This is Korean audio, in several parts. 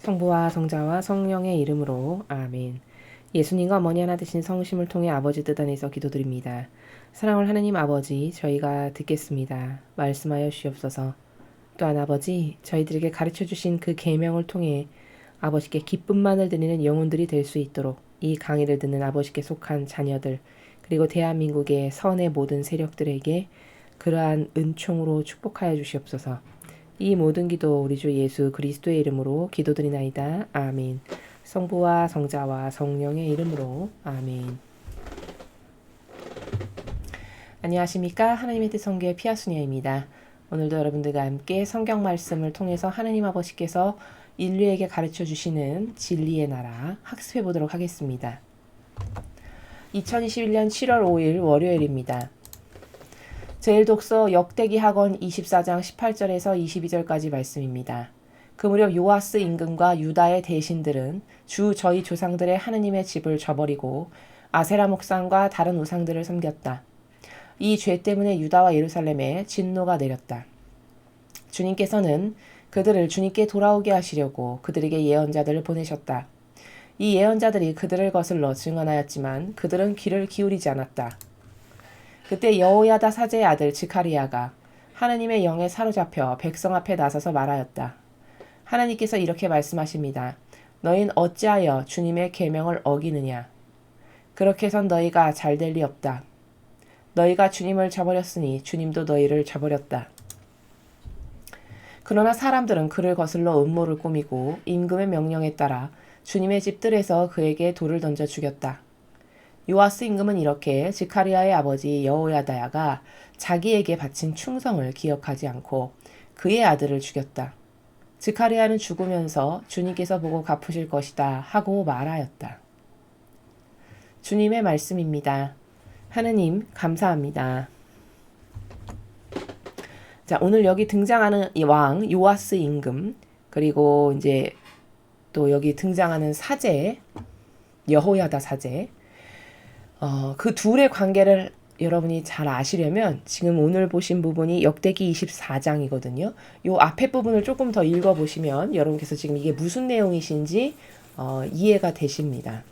성부와 성자와 성령의 이름으로 아멘. 예수님과 어머니 하나 되신 성심을 통해 아버지 뜻 안에서 기도드립니다. 사랑을 하느님 아버지, 저희가 듣겠습니다. 말씀하여 주시옵소서. 또한 아버지, 저희들에게 가르쳐 주신 그 계명을 통해 아버지께 기쁨만을 드리는 영혼들이 될 수 있도록 이 강의를 듣는 아버지께 속한 자녀들, 그리고 대한민국의 선의 모든 세력들에게 그러한 은총으로 축복하여 주시옵소서. 이 모든 기도 우리 주 예수 그리스도의 이름으로 기도드리나이다. 아멘. 성부와 성자와 성령의 이름으로 아멘. 안녕하십니까? 하나님의 뜻 성교의 피아수녀입니다. 오늘도 여러분들과 함께 성경 말씀을 통해서 하나님 아버지께서 인류에게 가르쳐 주시는 진리의 나라 학습해 보도록 하겠습니다. 2021년 7월 5일 월요일입니다. 제1독서 역대기 학원 24장 18절에서 22절까지 말씀입니다. 그 무렵 요아스 임금과 유다의 대신들은 주 저희 조상들의 하느님의 집을 저버리고 아세라 목상과 다른 우상들을 섬겼다. 이 죄 때문에 유다와 예루살렘에 진노가 내렸다. 주님께서는 그들을 주님께 돌아오게 하시려고 그들에게 예언자들을 보내셨다. 이 예언자들이 그들을 거슬러 증언하였지만 그들은 귀를 기울이지 않았다. 그때 여호야다 사제의 아들 지카리야가 하느님의 영에 사로잡혀 백성 앞에 나서서 말하였다. 하나님께서 이렇게 말씀하십니다. 너희는 어찌하여 주님의 계명을 어기느냐. 그렇게 해선 너희가 잘 될 리 없다. 너희가 주님을 저버렸으니 주님도 너희를 저버렸다. 그러나 사람들은 그를 거슬러 음모를 꾸미고 임금의 명령에 따라 주님의 집들에서 그에게 돌을 던져 죽였다. 요아스 임금은 이렇게 지카리아의 아버지 여호야다야가 자기에게 바친 충성을 기억하지 않고 그의 아들을 죽였다. 지카리아는 죽으면서 주님께서 보고 갚으실 것이다 하고 말하였다. 주님의 말씀입니다. 하느님 감사합니다. 자, 오늘 여기 등장하는 이 왕 요아스 임금, 그리고 이제 또 여기 등장하는 사제 여호야다 사제, 그 둘의 관계를 여러분이 잘 아시려면 지금 오늘 보신 부분이 역대기 24장이거든요. 요 앞에 부분을 조금 더 읽어보시면 여러분께서 지금 이게 무슨 내용이신지 이해가 되십니다.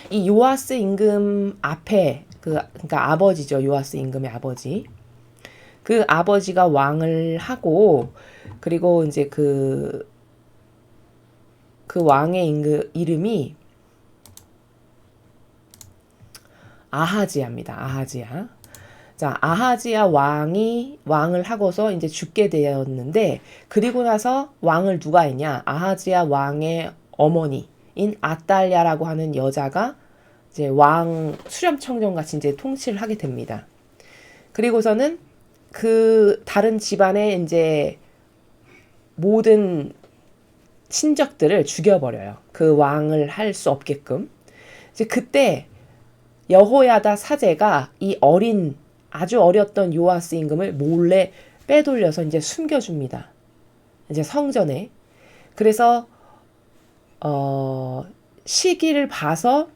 이 요아스 임금 앞에 그러니까 아버지죠. 요아스 임금의 아버지. 그 아버지가 왕을 하고, 그리고 이제 그 왕의 이름이 아하지야입니다. 아하지야. 자, 아하지야 왕을 하고서 이제 죽게 되었는데, 그리고 나서 왕을 누가 했냐? 아하지야 왕의 어머니인 아달랴라고 하는 여자가 이제 왕 수렴청정 같이 이제 통치를 하게 됩니다. 그리고서는 그 다른 집안의 이제 모든 친척들을 죽여버려요. 그 왕을 할 수 없게끔. 이제 그때 여호야다 사제가 이 아주 어렸던 요아스 임금을 몰래 빼돌려서 이제 숨겨줍니다. 이제 성전에. 그래서 시기를 봐서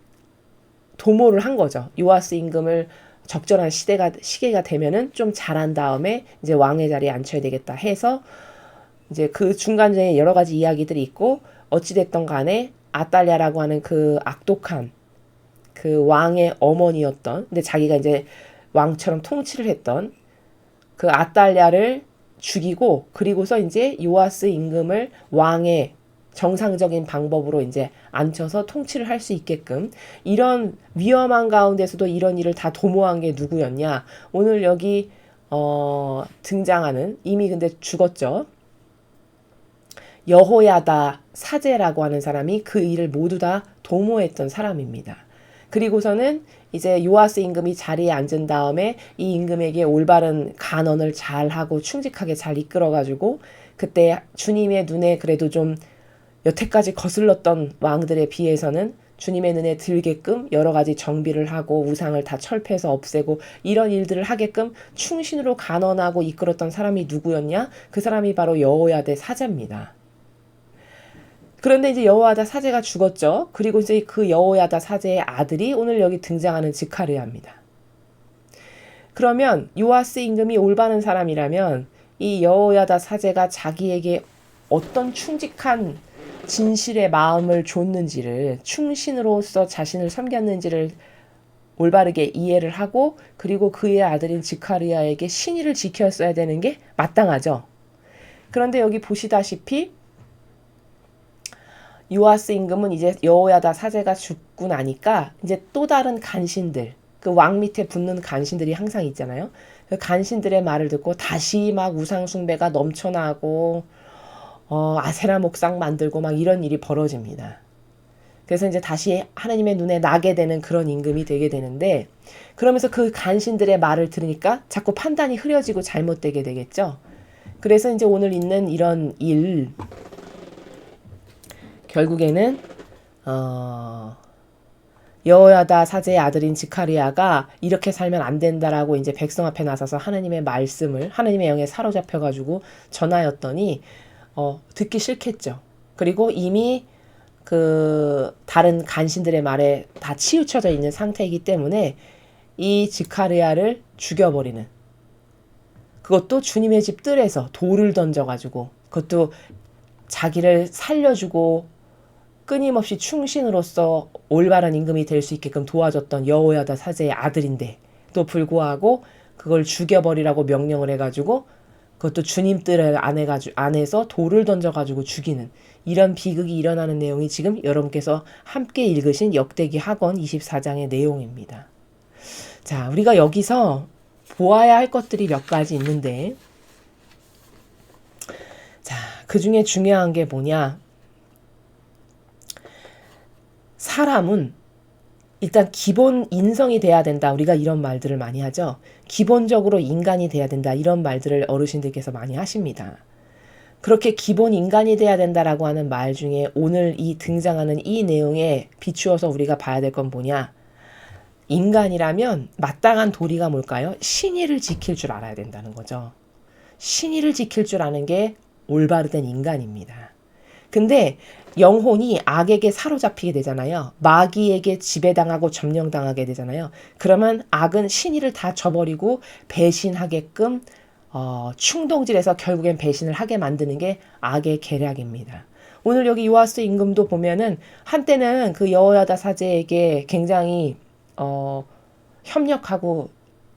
도모를 한 거죠. 요아스 임금을 적절한 시기가 되면은 좀 자란 다음에 이제 왕의 자리에 앉혀야 되겠다 해서 이제 그 중간중에 여러 가지 이야기들이 있고, 어찌됐던 간에 아달랴라고 하는 그 악독한 그 왕의 어머니였던, 근데 자기가 이제 왕처럼 통치를 했던 그 아달랴를 죽이고, 그리고서 이제 요아스 임금을 왕의 정상적인 방법으로 이제 앉혀서 통치를 할 수 있게끔, 이런 위험한 가운데서도 이런 일을 다 도모한 게 누구였냐? 오늘 여기 등장하는, 이미 근데 죽었죠. 여호야다 사제라고 하는 사람이 그 일을 모두 다 도모했던 사람입니다. 그리고서는 이제 요아스 임금이 자리에 앉은 다음에 이 임금에게 올바른 간언을 잘 하고 충직하게 잘 이끌어가지고, 그때 주님의 눈에 그래도 좀 여태까지 거슬렀던 왕들에 비해서는 주님의 눈에 들게끔 여러 가지 정비를 하고 우상을 다 철폐해서 없애고 이런 일들을 하게끔 충신으로 간언하고 이끌었던 사람이 누구였냐? 그 사람이 바로 여호야다 사제입니다. 그런데 이제 여호야다 사제가 죽었죠. 그리고 이제 그 여호야다 사제의 아들이 오늘 여기 등장하는 지카리아입니다. 그러면 요아스 임금이 올바른 사람이라면 이 여호야다 사제가 자기에게 어떤 충직한 진실의 마음을 줬는지를, 충신으로서 자신을 섬겼는지를 올바르게 이해를 하고, 그리고 그의 아들인 지카리아에게 신의를 지켰어야 되는 게 마땅하죠. 그런데 여기 보시다시피 요아스 임금은 이제 여호야다 사제가 죽고 나니까 이제 또 다른 간신들, 그 왕 밑에 붙는 간신들이 항상 있잖아요. 그 간신들의 말을 듣고 다시 막 우상 숭배가 넘쳐나고 아세라 목상 만들고 막 이런 일이 벌어집니다. 그래서 이제 다시 하나님의 눈에 나게 되는 그런 임금이 되게 되는데, 그러면서 그 간신들의 말을 들으니까 자꾸 판단이 흐려지고 잘못되게 되겠죠. 그래서 이제 오늘 있는 이런 일, 결국에는 여호야다 사제의 아들인 지카리아가 이렇게 살면 안 된다라고 이제 백성 앞에 나서서 하나님의 말씀을, 하나님의 영에 사로잡혀가지고 전하였더니 듣기 싫겠죠. 그리고 이미 그 다른 간신들의 말에 다 치우쳐져 있는 상태이기 때문에 이 지카리아를 죽여버리는, 그것도 주님의 집 뜰에서 돌을 던져가지고, 그것도 자기를 살려주고 끊임없이 충신으로서 올바른 임금이 될 수 있게끔 도와줬던 여호야다 사제의 아들인데 또 불구하고 그걸 죽여버리라고 명령을 해가지고, 그것도 주님 뜰 안에서 돌을 던져가지고 죽이는 이런 비극이 일어나는 내용이 지금 여러분께서 함께 읽으신 역대기 하권 24장의 내용입니다. 자, 우리가 여기서 보아야 할 것들이 몇 가지 있는데, 자, 그 중에 중요한 게 뭐냐? 사람은 일단 기본 인성이 돼야 된다. 우리가 이런 말들을 많이 하죠. 기본적으로 인간이 돼야 된다. 이런 말들을 어르신들께서 많이 하십니다. 그렇게 기본 인간이 돼야 된다라고 하는 말 중에 오늘 이 등장하는 이 내용에 비추어서 우리가 봐야 될 건 뭐냐? 인간이라면 마땅한 도리가 뭘까요? 신의를 지킬 줄 알아야 된다는 거죠. 신의를 지킬 줄 아는 게 올바르된 인간입니다. 근데 영혼이 악에게 사로잡히게 되잖아요. 마귀에게 지배당하고 점령당하게 되잖아요. 그러면 악은 신의를 다 저버리고 배신하게끔 충동질해서 결국엔 배신을 하게 만드는 게 악의 계략입니다. 오늘 여기 요아스 임금도 보면은 한때는 그 여호야다 사제에게 굉장히 협력하고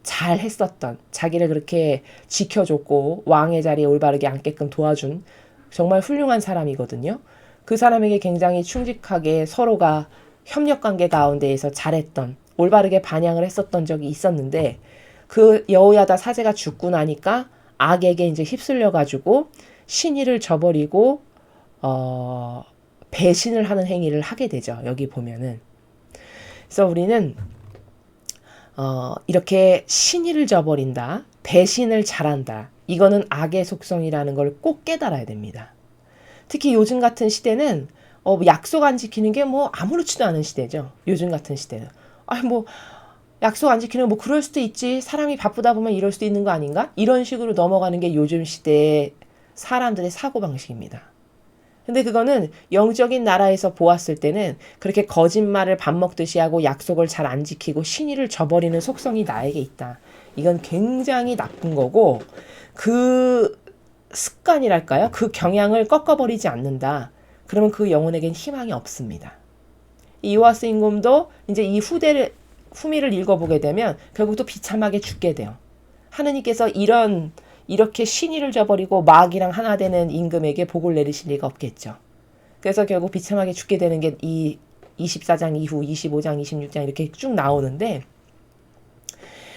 잘 했었던, 자기를 그렇게 지켜줬고 왕의 자리에 올바르게 앉게끔 도와준 정말 훌륭한 사람이거든요. 그 사람에게 굉장히 충직하게 서로가 협력관계 가운데에서 잘했던, 올바르게 반향을 했었던 적이 있었는데, 그 여호야다 사제가 죽고 나니까 악에게 이제 휩쓸려가지고 신의를 저버리고 배신을 하는 행위를 하게 되죠. 여기 보면은. 그래서 우리는 이렇게 신의를 저버린다, 배신을 잘한다, 이거는 악의 속성이라는 걸 꼭 깨달아야 됩니다. 특히 요즘 같은 시대는 약속 안 지키는 게 뭐 아무렇지도 않은 시대죠. 요즘 같은 시대는. 약속 안 지키는 거 뭐 그럴 수도 있지. 사람이 바쁘다 보면 이럴 수도 있는 거 아닌가? 이런 식으로 넘어가는 게 요즘 시대의 사람들의 사고방식입니다. 근데 그거는 영적인 나라에서 보았을 때는 그렇게 거짓말을 밥 먹듯이 하고 약속을 잘 안 지키고 신의를 저버리는 속성이 나에게 있다. 이건 굉장히 나쁜 거고, 그 습관이랄까요? 그 경향을 꺾어버리지 않는다. 그러면 그 영혼에겐 희망이 없습니다. 이 요아스 임금도 이제 이 후미를 읽어보게 되면 결국 또 비참하게 죽게 돼요. 하느님께서 이렇게 신의를 저버리고 마귀랑 하나 되는 임금에게 복을 내리실 리가 없겠죠. 그래서 결국 비참하게 죽게 되는 게 이 24장 이후 25장, 26장 이렇게 쭉 나오는데,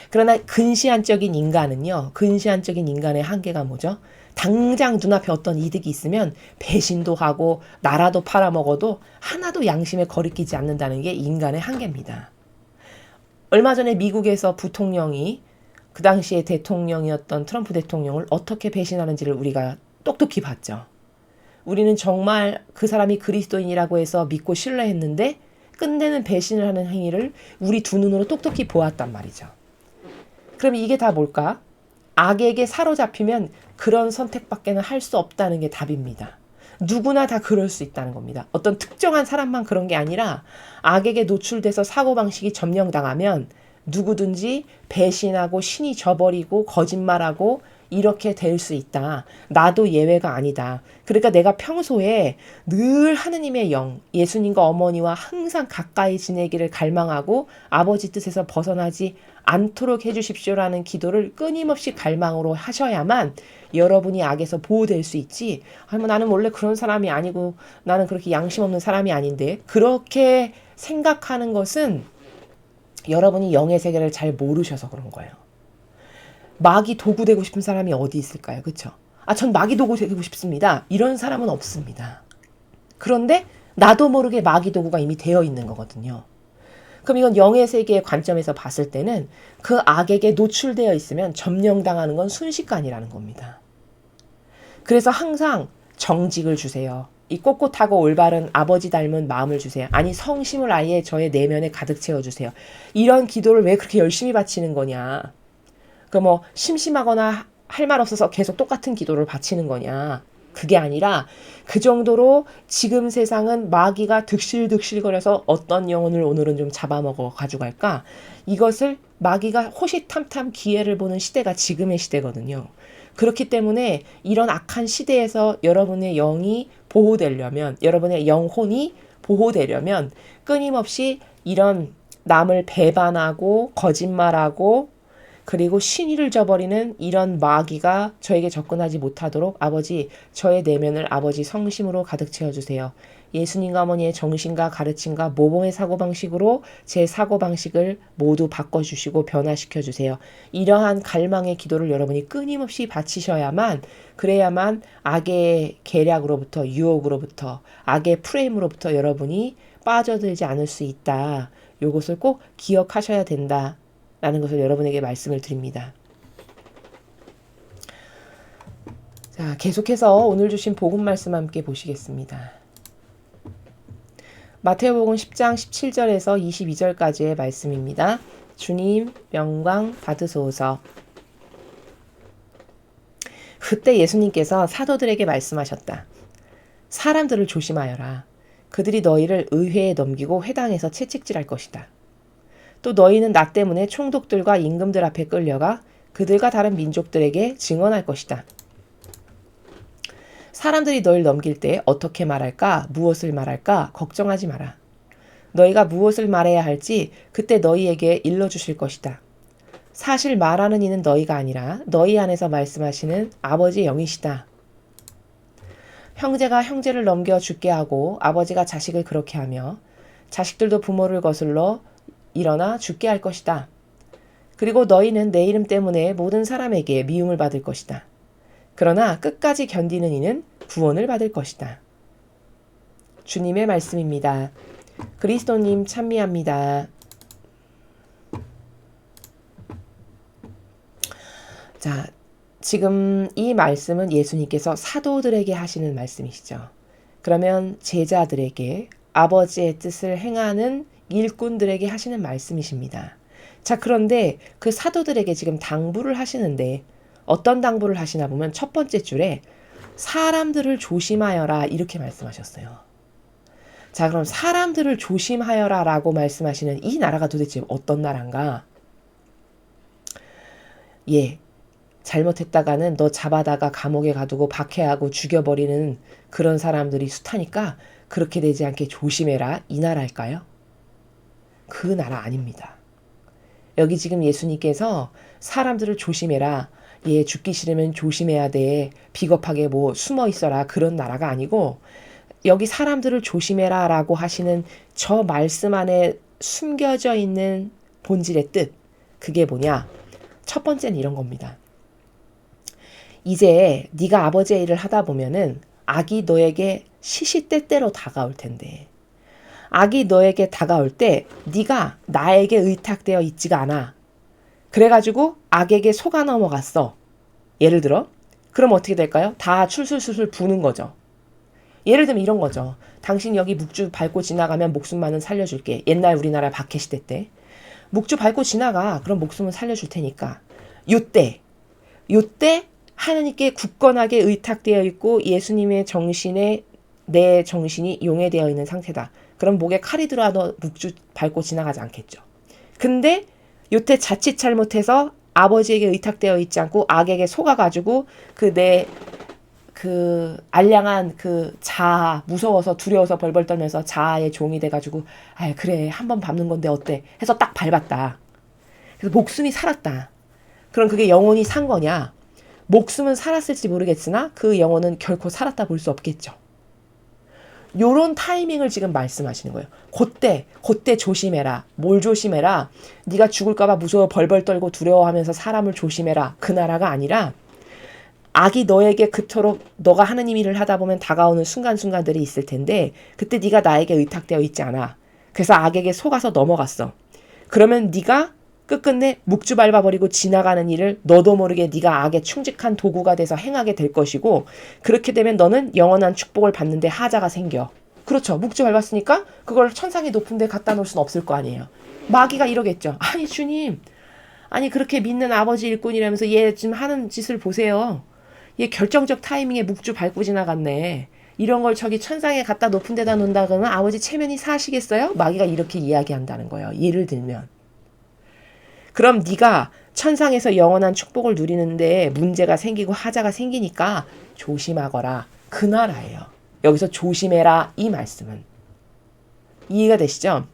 그러나 근시안적인 인간의 한계가 뭐죠? 당장 눈앞에 어떤 이득이 있으면 배신도 하고 나라도 팔아먹어도 하나도 양심에 거리끼지 않는다는 게 인간의 한계입니다. 얼마 전에 미국에서 부통령이 그 당시에 대통령이었던 트럼프 대통령을 어떻게 배신하는지를 우리가 똑똑히 봤죠. 우리는 정말 그 사람이 그리스도인이라고 해서 믿고 신뢰했는데 끝내는 배신을 하는 행위를 우리 두 눈으로 똑똑히 보았단 말이죠. 그럼 이게 다 뭘까? 악에게 사로잡히면 그런 선택밖에는 할 수 없다는 게 답입니다. 누구나 다 그럴 수 있다는 겁니다. 어떤 특정한 사람만 그런 게 아니라 악에게 노출돼서 사고방식이 점령당하면 누구든지 배신하고 신이 저버리고 거짓말하고 이렇게 될 수 있다. 나도 예외가 아니다. 그러니까 내가 평소에 늘 하느님의 영, 예수님과 어머니와 항상 가까이 지내기를 갈망하고 아버지 뜻에서 벗어나지 않도록 해주십시오라는 기도를 끊임없이 갈망으로 하셔야만 여러분이 악에서 보호될 수 있지. 아니, 나는 원래 그런 사람이 아니고 나는 그렇게 양심 없는 사람이 아닌데. 그렇게 생각하는 것은 여러분이 영의 세계를 잘 모르셔서 그런 거예요. 마귀 도구 되고 싶은 사람이 어디 있을까요? 그렇죠? 전 마귀 도구 되고 싶습니다. 이런 사람은 없습니다. 그런데 나도 모르게 마귀 도구가 이미 되어 있는 거거든요. 그럼 이건 영의 세계의 관점에서 봤을 때는 그 악에게 노출되어 있으면 점령당하는 건 순식간이라는 겁니다. 그래서 항상 정직을 주세요. 이 꼿꼿하고 올바른 아버지 닮은 마음을 주세요. 아니 성심을 아예 저의 내면에 가득 채워주세요. 이런 기도를 왜 그렇게 열심히 바치는 거냐. 심심하거나 할 말 없어서 계속 똑같은 기도를 바치는 거냐. 그게 아니라 그 정도로 지금 세상은 마귀가 득실득실거려서 어떤 영혼을 오늘은 좀 잡아먹어 가져갈까? 이것을 마귀가 호시탐탐 기회를 보는 시대가 지금의 시대거든요. 그렇기 때문에 이런 악한 시대에서 여러분의 영이 보호되려면, 여러분의 영혼이 보호되려면 끊임없이 이런 남을 배반하고 거짓말하고 그리고 신의를 저버리는 이런 마귀가 저에게 접근하지 못하도록 아버지 저의 내면을 아버지 성심으로 가득 채워주세요. 예수님과 어머니의 정신과 가르침과 모범의 사고방식으로 제 사고방식을 모두 바꿔주시고 변화시켜주세요. 이러한 갈망의 기도를 여러분이 끊임없이 바치셔야만 그래야만 악의 계략으로부터 유혹으로부터 악의 프레임으로부터 여러분이 빠져들지 않을 수 있다. 이것을 꼭 기억하셔야 된다. 라는 것을 여러분에게 말씀을 드립니다. 자, 계속해서 오늘 주신 복음 말씀 함께 보시겠습니다. 마태복음 10장 17절에서 22절까지의 말씀입니다. 주님 영광 받으소서. 그때 예수님께서 사도들에게 말씀하셨다. 사람들을 조심하여라. 그들이 너희를 의회에 넘기고 회당에서 채찍질할 것이다. 또 너희는 나 때문에 총독들과 임금들 앞에 끌려가 그들과 다른 민족들에게 증언할 것이다. 사람들이 너희를 넘길 때 어떻게 말할까, 무엇을 말할까 걱정하지 마라. 너희가 무엇을 말해야 할지 그때 너희에게 일러주실 것이다. 사실 말하는 이는 너희가 아니라 너희 안에서 말씀하시는 아버지의 영이시다. 형제가 형제를 넘겨 죽게 하고 아버지가 자식을 그렇게 하며 자식들도 부모를 거슬러 일어나 죽게 할 것이다. 그리고 너희는 내 이름 때문에 모든 사람에게 미움을 받을 것이다. 그러나 끝까지 견디는 이는 구원을 받을 것이다. 주님의 말씀입니다. 그리스도님 찬미합니다. 자, 지금 이 말씀은 예수님께서 사도들에게 하시는 말씀이시죠. 그러면 제자들에게 아버지의 뜻을 행하는 일꾼들에게 하시는 말씀이십니다. 자, 그런데 그 사도들에게 지금 당부를 하시는데 어떤 당부를 하시나 보면 첫 번째 줄에 사람들을 조심하여라 이렇게 말씀하셨어요. 자, 그럼 사람들을 조심하여라 라고 말씀하시는 이 나라가 도대체 어떤 나라인가? 예, 잘못했다가는 너 잡아다가 감옥에 가두고 박해하고 죽여버리는 그런 사람들이 숱하니까 그렇게 되지 않게 조심해라 이 나라일까요? 그 나라 아닙니다. 여기 지금 예수님께서 사람들을 조심해라. 예, 죽기 싫으면 조심해야 돼. 비겁하게 숨어 있어라. 그런 나라가 아니고 여기 사람들을 조심해라 라고 하시는 저 말씀 안에 숨겨져 있는 본질의 뜻. 그게 뭐냐? 첫 번째는 이런 겁니다. 이제 네가 아버지의 일을 하다 보면은 악이 너에게 시시때때로 다가올 텐데 악이 너에게 다가올 때 네가 나에게 의탁되어 있지가 않아. 그래가지고 악에게 속아 넘어갔어. 예를 들어 그럼 어떻게 될까요? 다 술술술술 부는 거죠. 예를 들면 이런 거죠. 당신 여기 묵주 밟고 지나가면 목숨만은 살려줄게. 옛날 우리나라 박해시대 때 묵주 밟고 지나가. 그럼 목숨은 살려줄 테니까. 요때 하나님께 굳건하게 의탁되어 있고 예수님의 정신에 내 정신이 용해되어 있는 상태다. 그럼 목에 칼이 들어와도 묵주 밟고 지나가지 않겠죠. 근데 요때 자칫 잘못해서 아버지에게 의탁되어 있지 않고 악에게 속아가지고 알량한 그 자아, 무서워서 두려워서 벌벌 떨면서 자아의 종이 돼가지고, 아 그래 한번 밟는 건데 어때 해서 딱 밟았다. 그래서 목숨이 살았다. 그럼 그게 영혼이 산 거냐? 목숨은 살았을지 모르겠으나 그 영혼은 결코 살았다 볼 수 없겠죠. 요런 타이밍을 지금 말씀하시는 거예요. 그때 조심해라. 뭘 조심해라? 네가 죽을까봐 무서워 벌벌 떨고 두려워하면서 사람을 조심해라. 그 나라가 아니라 악이 너에게 그토록 너가 하느님 일을 하다 보면 다가오는 순간순간들이 있을 텐데 그때 네가 나에게 의탁되어 있지 않아. 그래서 악에게 속아서 넘어갔어. 그러면 네가 끝끝내 묵주 밟아버리고 지나가는 일을 너도 모르게 네가 악에 충직한 도구가 돼서 행하게 될 것이고 그렇게 되면 너는 영원한 축복을 받는데 하자가 생겨. 그렇죠. 묵주 밟았으니까 그걸 천상의 높은 데 갖다 놓을 수는 없을 거 아니에요. 마귀가 이러겠죠. 아니 주님, 아니 그렇게 믿는 아버지 일꾼이라면서 얘 지금 하는 짓을 보세요. 얘 결정적 타이밍에 묵주 밟고 지나갔네. 이런 걸 저기 천상에 갖다 높은 데다 놓는다 그러면 아버지 체면이 사시겠어요? 마귀가 이렇게 이야기한다는 거예요. 예를 들면. 그럼 네가 천상에서 영원한 축복을 누리는데 문제가 생기고 하자가 생기니까 조심하거라. 그 나라예요. 여기서 조심해라 이 말씀은. 이해가 되시죠?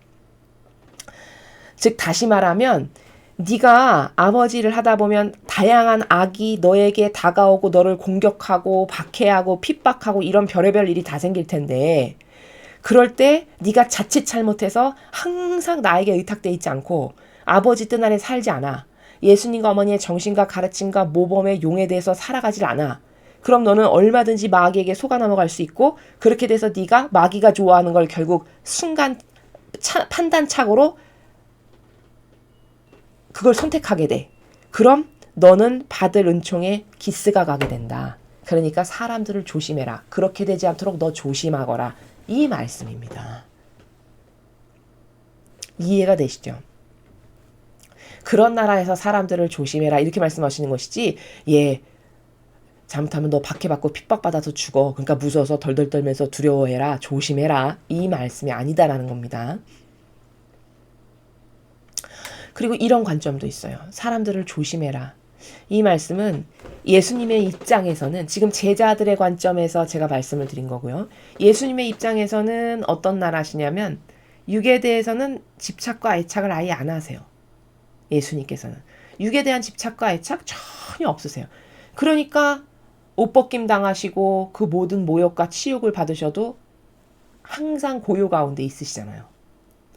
즉 다시 말하면 네가 아버지를 하다 보면 다양한 악이 너에게 다가오고 너를 공격하고 박해하고 핍박하고 이런 별의별 일이 다 생길 텐데 그럴 때 네가 자칫 잘못해서 항상 나에게 의탁돼 있지 않고 아버지 뜻 아래 살지 않아. 예수님과 어머니의 정신과 가르침과 모범의 용에 대해서 살아가질 않아. 그럼 너는 얼마든지 마귀에게 속아 넘어갈 수 있고 그렇게 돼서 네가 마귀가 좋아하는 걸 결국 순간 판단착오로 그걸 선택하게 돼. 그럼 너는 받을 은총에 기스가 가게 된다. 그러니까 사람들을 조심해라. 그렇게 되지 않도록 너 조심하거라. 이 말씀입니다. 이해가 되시죠? 그런 나라에서 사람들을 조심해라. 이렇게 말씀하시는 것이지 예, 잘못하면 너 박해받고 핍박받아서 죽어. 그러니까 무서워서 덜덜 떨면서 두려워해라. 조심해라. 이 말씀이 아니다라는 겁니다. 그리고 이런 관점도 있어요. 사람들을 조심해라. 이 말씀은 예수님의 입장에서는 지금 제자들의 관점에서 제가 말씀을 드린 거고요. 예수님의 입장에서는 어떤 나라시냐면 육에 대해서는 집착과 애착을 아예 안 하세요. 예수님께서는. 육에 대한 집착과 애착 전혀 없으세요. 그러니까 옷벗김 당하시고 그 모든 모욕과 치욕을 받으셔도 항상 고요 가운데 있으시잖아요.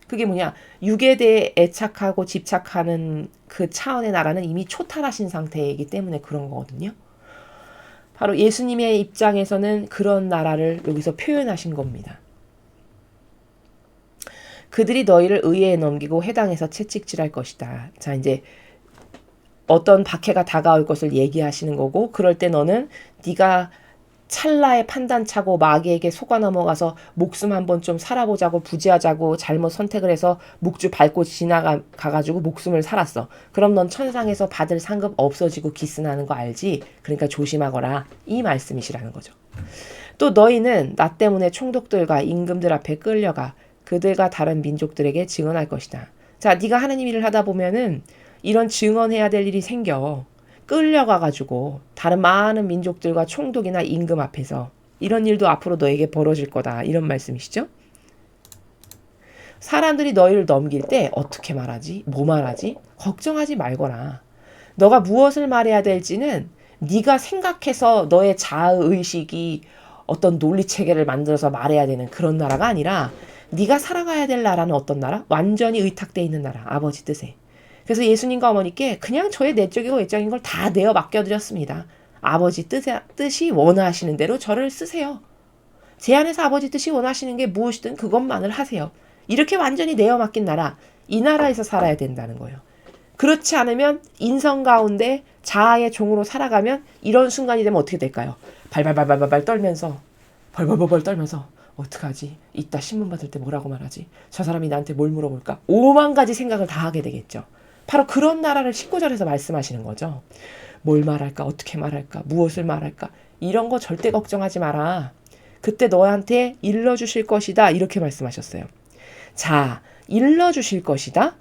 그게 뭐냐? 육에 대해 애착하고 집착하는 그 차원의 나라는 이미 초탈하신 상태이기 때문에 그런 거거든요. 바로 예수님의 입장에서는 그런 나라를 여기서 표현하신 겁니다. 그들이 너희를 의회에 넘기고 회당에서 채찍질할 것이다. 자, 이제 어떤 박해가 다가올 것을 얘기하시는 거고 그럴 때 너는 네가 찰나의 판단차고 마귀에게 속아 넘어가서 목숨 한번 좀 살아보자고 부지하자고 잘못 선택을 해서 묵주 밟고 지나가가지고 목숨을 살았어. 그럼 넌 천상에서 받을 상급 없어지고 기스나는 거 알지? 그러니까 조심하거라. 이 말씀이시라는 거죠. 또 너희는 나 때문에 총독들과 임금들 앞에 끌려가 그들과 다른 민족들에게 증언할 것이다. 자, 네가 하나님 일을 하다 보면은 이런 증언해야 될 일이 생겨. 끌려가가지고 다른 많은 민족들과 총독이나 임금 앞에서 이런 일도 앞으로 너에게 벌어질 거다. 이런 말씀이시죠? 사람들이 너희를 넘길 때 어떻게 말하지? 뭐 말하지? 걱정하지 말거라. 너가 무엇을 말해야 될지는 네가 생각해서 너의 자아의식이 어떤 논리체계를 만들어서 말해야 되는 그런 나라가 아니라 네가 살아가야 될 나라는 어떤 나라? 완전히 의탁되어 있는 나라. 아버지 뜻에. 그래서 예수님과 어머니께 그냥 저의 내적이고 외적인 걸 다 내어 맡겨드렸습니다. 아버지 뜻이 원하시는 대로 저를 쓰세요. 제 안에서 아버지 뜻이 원하시는 게 무엇이든 그것만을 하세요. 이렇게 완전히 내어 맡긴 나라, 이 나라에서 살아야 된다는 거예요. 그렇지 않으면 인성 가운데 자아의 종으로 살아가면 이런 순간이 되면 어떻게 될까요? 발발발발발 떨면서 벌벌벌벌 떨면서 어떡하지? 이따 신문 받을 때 뭐라고 말하지? 저 사람이 나한테 뭘 물어볼까? 5만 가지 생각을 다 하게 되겠죠. 바로 그런 나라를 19절에서 말씀하시는 거죠. 뭘 말할까? 어떻게 말할까? 무엇을 말할까? 이런 거 절대 걱정하지 마라. 그때 너한테 일러주실 것이다. 이렇게 말씀하셨어요. 자, 일러주실 것이다.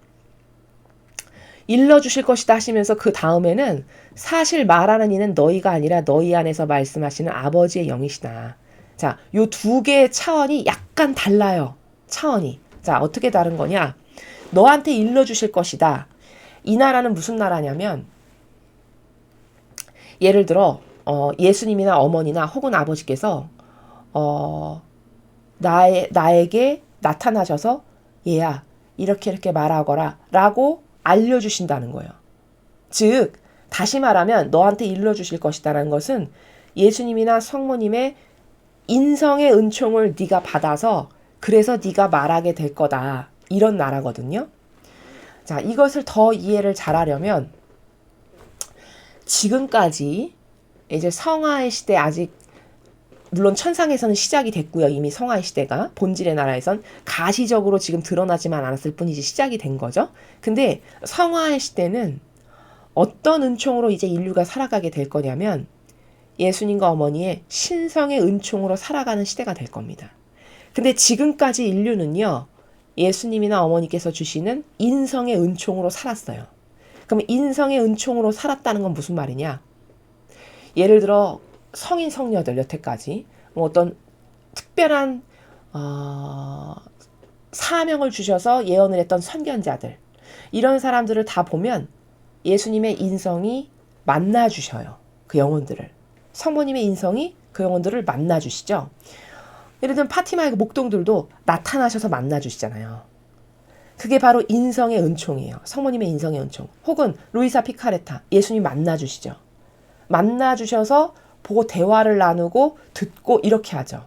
일러주실 것이다 하시면서 그 다음에는 사실 말하는 이는 너희가 아니라 너희 안에서 말씀하시는 아버지의 영이시다. 자, 요 두 개의 차원이 약간 달라요. 차원이. 자, 어떻게 다른 거냐? 너한테 일러주실 것이다. 이 나라는 무슨 나라냐면 예를 들어 예수님이나 어머니나 혹은 아버지께서 나에게 나타나셔서 얘야 이렇게 이렇게 말하거라 라고 알려주신다는 거예요. 즉 다시 말하면 너한테 일러주실 것이다라는 것은 예수님이나 성모님의 인성의 은총을 네가 받아서 그래서 네가 말하게 될 거다. 이런 나라거든요. 자, 이것을 더 이해를 잘하려면 지금까지 이제 성화의 시대 아직 물론 천상에서는 시작이 됐고요. 이미 성화의 시대가 본질의 나라에선 가시적으로 지금 드러나지만 않았을 뿐이지 시작이 된 거죠. 근데 성화의 시대는 어떤 은총으로 이제 인류가 살아가게 될 거냐면 예수님과 어머니의 신성의 은총으로 살아가는 시대가 될 겁니다. 근데 지금까지 인류는요. 예수님이나 어머니께서 주시는 인성의 은총으로 살았어요. 그럼 인성의 은총으로 살았다는 건 무슨 말이냐? 예를 들어 성인 성녀들 여태까지 뭐 어떤 특별한 사명을 주셔서 예언을 했던 선견자들 이런 사람들을 다 보면 예수님의 인성이 만나주셔요. 그 영혼들을. 성모님의 인성이 그 영혼들을 만나주시죠. 예를 들면 파티마의 목동들도 나타나셔서 만나주시잖아요. 그게 바로 인성의 은총이에요. 성모님의 인성의 은총. 혹은 루이사 피카레타 예수님 만나주시죠. 만나주셔서 보고 대화를 나누고 듣고 이렇게 하죠.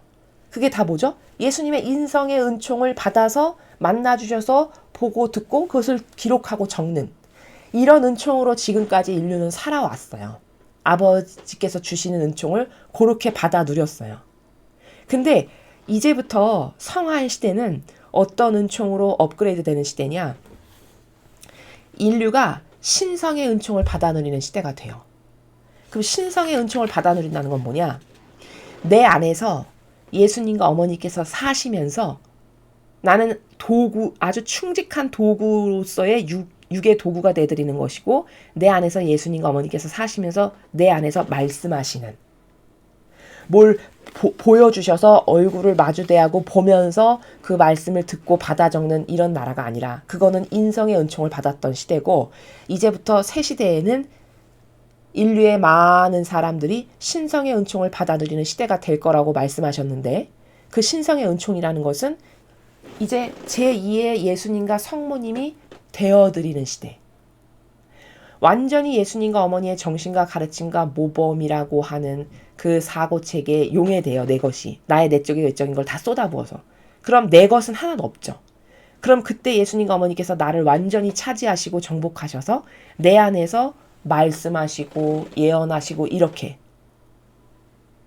그게 다 뭐죠? 예수님의 인성의 은총을 받아서 만나주셔서 보고 듣고 그것을 기록하고 적는 이런 은총으로 지금까지 인류는 살아왔어요. 아버지께서 주시는 은총을 그렇게 받아 누렸어요. 근데 이제부터 성화의 시대는 어떤 은총으로 업그레이드 되는 시대냐? 인류가 신성의 은총을 받아 누리는 시대가 돼요. 그럼 신성의 은총을 받아 누린다는 건 뭐냐? 내 안에서 예수님과 어머니께서 사시면서 나는 도구, 아주 충직한 도구로서의 육의 도구가 되어드리는 것이고 내 안에서 예수님과 어머니께서 사시면서 내 안에서 말씀하시는 뭘 보여주셔서 얼굴을 마주대하고 보면서 그 말씀을 듣고 받아 적는 이런 나라가 아니라 그거는 인성의 은총을 받았던 시대고 이제부터 새 시대에는 인류의 많은 사람들이 신성의 은총을 받아 누리는 시대가 될 거라고 말씀하셨는데 그 신성의 은총이라는 것은 이제 제2의 예수님과 성모님이 되어드리는 시대. 완전히 예수님과 어머니의 정신과 가르침과 모범이라고 하는 그 사고체계에 용해돼요. 내 것이. 나의 내적인 외적인 걸 다 쏟아부어서. 그럼 내 것은 하나도 없죠. 그럼 그때 예수님과 어머니께서 나를 완전히 차지하시고 정복하셔서 내 안에서 말씀하시고 예언하시고 이렇게.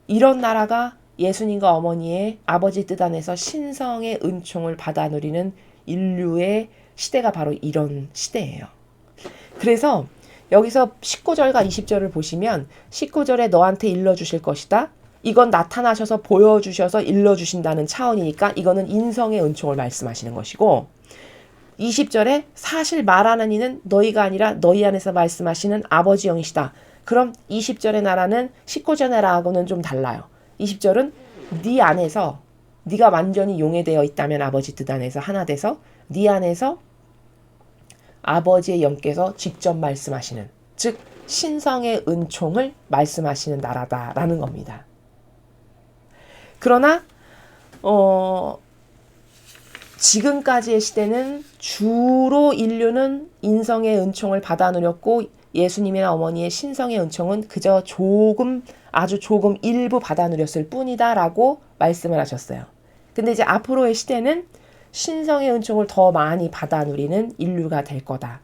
이런 나라가 예수님과 어머니의 아버지 뜻 안에서 신성의 은총을 받아 누리는 인류의 시대가 바로 이런 시대예요. 그래서 여기서 19절과 20절을 보시면 19절에 너한테 일러주실 것이다. 이건 나타나셔서 보여주셔서 일러주신다는 차원이니까 이거는 인성의 은총을 말씀하시는 것이고 20절에 사실 말하는 이는 너희가 아니라 너희 안에서 말씀하시는 아버지 영이시다. 그럼 20절의 나라는 19절의 나라하고는 좀 달라요. 20절은 네 안에서 네가 완전히 용해되어 있다면 아버지 뜻 안에서 하나 돼서 네 안에서 아버지의 영께서 직접 말씀하시는 즉 신성의 은총을 말씀하시는 나라다라는 겁니다. 그러나 지금까지의 시대는 주로 인류는 인성의 은총을 받아 누렸고 예수님이나 어머니의 신성의 은총은 그저 조금 아주 조금 일부 받아 누렸을 뿐이다라고 말씀을 하셨어요. 근데 이제 앞으로의 시대는 신성의 은총을 더 많이 받아 누리는 인류가 될 거다.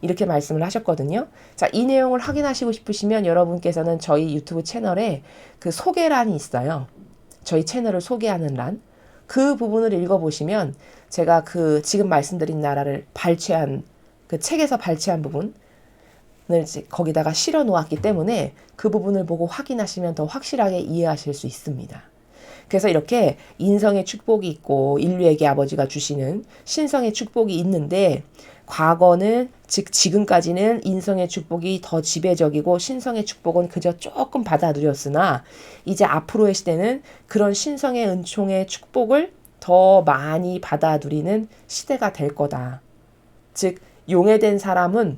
이렇게 말씀을 하셨거든요. 자, 이 내용을 확인하시고 싶으시면 여러분께서는 저희 유튜브 채널에 그 소개란이 있어요. 저희 채널을 소개하는 란. 그 부분을 읽어보시면 제가 그 지금 말씀드린 나라를 발췌한 그 책에서 발췌한 부분을 거기다가 실어 놓았기 때문에 그 부분을 보고 확인하시면 더 확실하게 이해하실 수 있습니다. 그래서 이렇게 인성의 축복이 있고 인류에게 아버지가 주시는 신성의 축복이 있는데 과거는 즉 지금까지는 인성의 축복이 더 지배적이고 신성의 축복은 그저 조금 받아 누렸으나 이제 앞으로의 시대는 그런 신성의 은총의 축복을 더 많이 받아 누리는 시대가 될 거다. 즉 용해된 사람은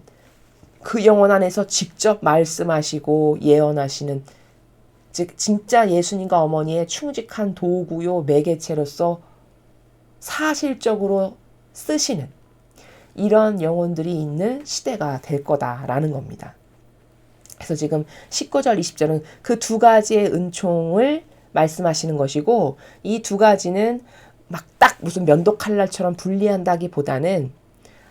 그 영혼 안에서 직접 말씀하시고 예언하시는, 즉 진짜 예수님과 어머니의 충직한 도구요 매개체로서 사실적으로 쓰시는 이런 영혼들이 있는 시대가 될 거다라는 겁니다. 그래서 지금 19절 20절은 그 두 가지의 은총을 말씀하시는 것이고, 이 두 가지는 막 딱 무슨 면도 칼날처럼 분리한다기보다는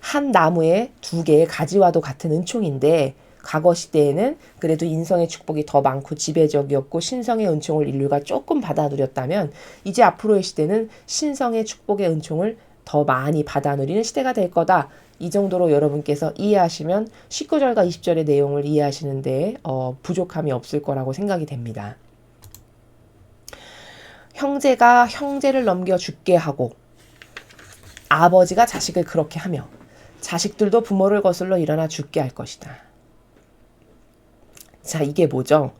한 나무에 두 개의 가지와도 같은 은총인데, 과거 시대에는 그래도 인성의 축복이 더 많고 지배적이었고 신성의 은총을 인류가 조금 받아 누렸다면, 이제 앞으로의 시대는 신성의 축복의 은총을 더 많이 받아 누리는 시대가 될 거다. 이 정도로 여러분께서 이해하시면 19절과 20절의 내용을 이해하시는데 부족함이 없을 거라고 생각이 됩니다. 형제가 형제를 넘겨 죽게 하고 아버지가 자식을 그렇게 하며 자식들도 부모를 거슬러 일어나 죽게 할 것이다. 자, 이게 뭐죠?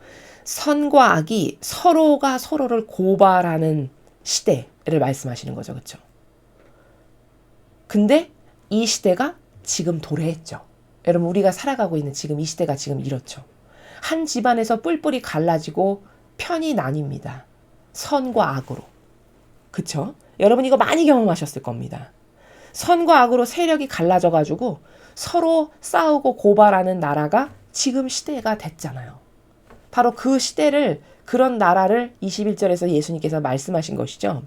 선과 악이 서로가 서로를 고발하는 시대를 말씀하시는 거죠. 그렇죠? 근데 이 시대가 지금 도래했죠. 여러분, 우리가 살아가고 있는 지금 이 시대가 지금 이렇죠. 한 집안에서 뿔뿔이 갈라지고 편이 나뉩니다. 선과 악으로. 그쵸? 여러분 이거 많이 경험하셨을 겁니다. 선과 악으로 세력이 갈라져가지고 서로 싸우고 고발하는 나라가 지금 시대가 됐잖아요. 바로 그 시대를, 그런 나라를 21절에서 예수님께서 말씀하신 것이죠.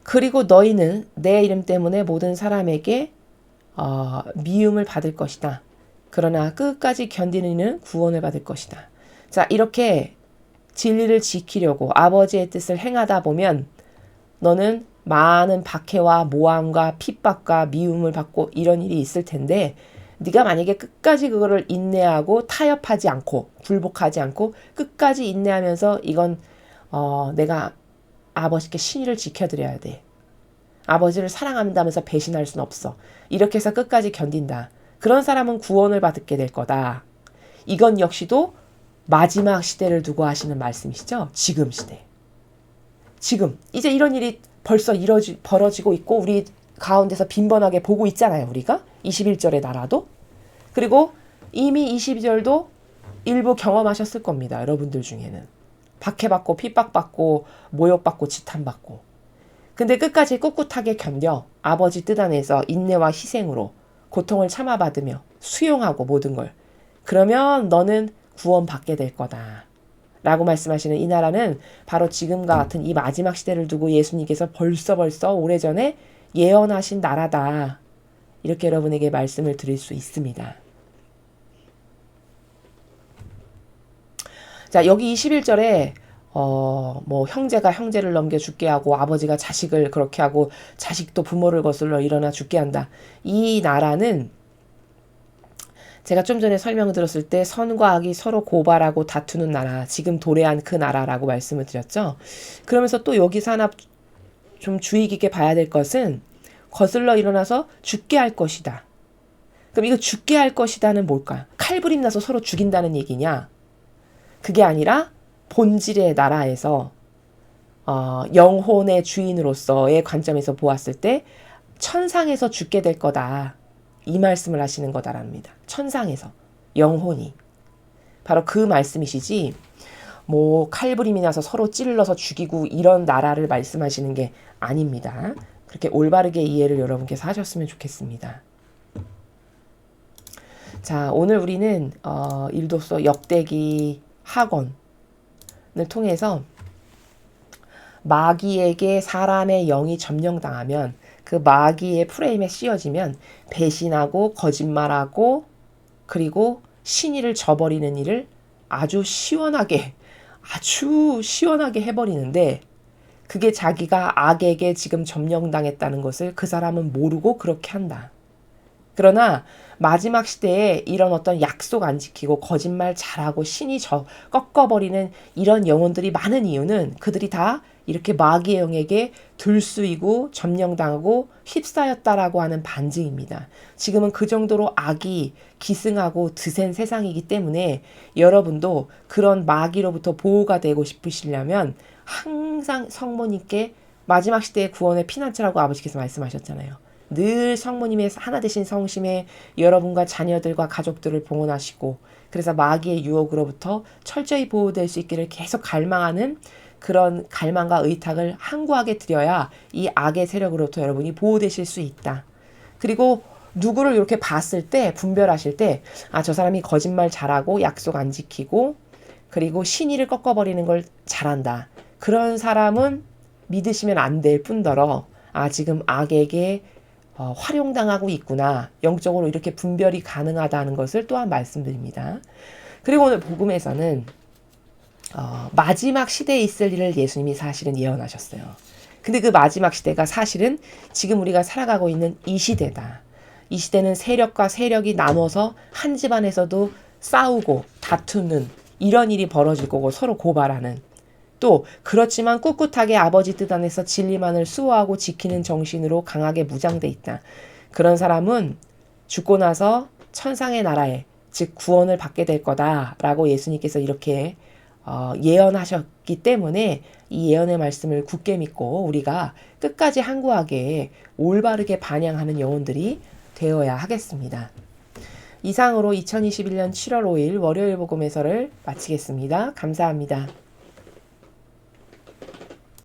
그리고 너희는 내 이름 때문에 모든 사람에게 미움을 받을 것이다. 그러나 끝까지 견디는 이는 구원을 받을 것이다. 자, 이렇게 진리를 지키려고 아버지의 뜻을 행하다 보면 너는 많은 박해와 모함과 핍박과 미움을 받고 이런 일이 있을 텐데, 네가 만약에 끝까지 그거를 인내하고 타협하지 않고 굴복하지 않고 끝까지 인내하면서 이건 내가 아버지께 신의를 지켜드려야 돼. 아버지를 사랑한다면서 배신할 순 없어. 이렇게 해서 끝까지 견딘다. 그런 사람은 구원을 받게 될 거다. 이건 역시도 마지막 시대를 두고 하시는 말씀이시죠. 지금 시대. 지금 이제 이런 일이 벌써 벌어지고 있고 우리 가운데서 빈번하게 보고 있잖아요. 우리가 21절의 나라도. 그리고 이미 22절도 일부 경험하셨을 겁니다. 여러분들 중에는. 박해받고 핍박받고 모욕받고 지탄받고. 근데 끝까지 꿋꿋하게 견뎌 아버지 뜻 안에서 인내와 희생으로 고통을 참아받으며 수용하고 모든 걸. 그러면 너는 구원받게 될 거다. 라고 말씀하시는 이 나라는 바로 지금과 같은 이 마지막 시대를 두고 예수님께서 벌써 오래전에 예언하신 나라다. 이렇게 여러분에게 말씀을 드릴 수 있습니다. 자, 여기 21절에 뭐 형제가 형제를 넘겨 죽게 하고 아버지가 자식을 그렇게 하고 자식도 부모를 거슬러 일어나 죽게 한다. 이 나라는 제가 좀 전에 설명을 들었을 때 선과 악이 서로 고발하고 다투는 나라, 지금 도래한 그 나라라고 말씀을 드렸죠. 그러면서 또 여기서 하나 좀 주의 깊게 봐야 될 것은 거슬러 일어나서 죽게 할 것이다. 그럼 이거 죽게 할 것이다는 뭘까? 칼부림 나서 서로 죽인다는 얘기냐? 그게 아니라 본질의 나라에서 영혼의 주인으로서의 관점에서 보았을 때 천상에서 죽게 될 거다. 이 말씀을 하시는 거다랍니다. 천상에서 영혼이. 바로 그 말씀이시지 뭐 칼부림이 나서 서로 찔러서 죽이고 이런 나라를 말씀하시는 게 아닙니다. 그렇게 올바르게 이해를 여러분께서 하셨으면 좋겠습니다. 자, 오늘 우리는 일독서 역대기 학원을 통해서 마귀에게 사람의 영이 점령당하면 그 마귀의 프레임에 씌워지면 배신하고 거짓말하고 그리고 신의를 저버리는 일을 아주 시원하게 해버리는데, 그게 자기가 악에게 지금 점령당했다는 것을 그 사람은 모르고 그렇게 한다. 그러나 마지막 시대에 이런 어떤 약속 안 지키고 거짓말 잘하고 신이 꺾어버리는 이런 영혼들이 많은 이유는 그들이 다 이렇게 마귀의 영에게 들쑤이고 점령당하고 휩싸였다라고 하는 반증입니다. 지금은 그 정도로 악이 기승하고 드센 세상이기 때문에 여러분도 그런 마귀로부터 보호가 되고 싶으시려면 항상 성모님께 마지막 시대의 구원의 피난처라고 아버지께서 말씀하셨잖아요. 늘 성모님의 하나 되신 성심에 여러분과 자녀들과 가족들을 봉헌하시고 그래서 마귀의 유혹으로부터 철저히 보호될 수 있기를 계속 갈망하는 그런 갈망과 의탁을 항구하게 드려야 이 악의 세력으로부터 여러분이 보호되실 수 있다. 그리고 누구를 이렇게 봤을 때 분별하실 때 저 사람이 거짓말 잘하고 약속 안 지키고 그리고 신의를 꺾어버리는 걸 잘한다. 그런 사람은 믿으시면 안 될 뿐더러 지금 악에게 활용당하고 있구나. 영적으로 이렇게 분별이 가능하다는 것을 또한 말씀드립니다. 그리고 오늘 복음에서는 마지막 시대에 있을 일을 예수님이 사실은 예언하셨어요. 근데 그 마지막 시대가 사실은 지금 우리가 살아가고 있는 이 시대다. 이 시대는 세력과 세력이 나눠서 한 집안에서도 싸우고 다투는 이런 일이 벌어질 거고 서로 고발하는 또 그렇지만 꿋꿋하게 아버지 뜻 안에서 진리만을 수호하고 지키는 정신으로 강하게 무장돼 있다. 그런 사람은 죽고 나서 천상의 나라에 즉 구원을 받게 될 거다라고 예수님께서 이렇게 예언하셨기 때문에 이 예언의 말씀을 굳게 믿고 우리가 끝까지 항구하게 올바르게 반영하는 영혼들이 되어야 하겠습니다. 이상으로 2021년 7월 5일 월요일 복음에서를 마치겠습니다. 감사합니다.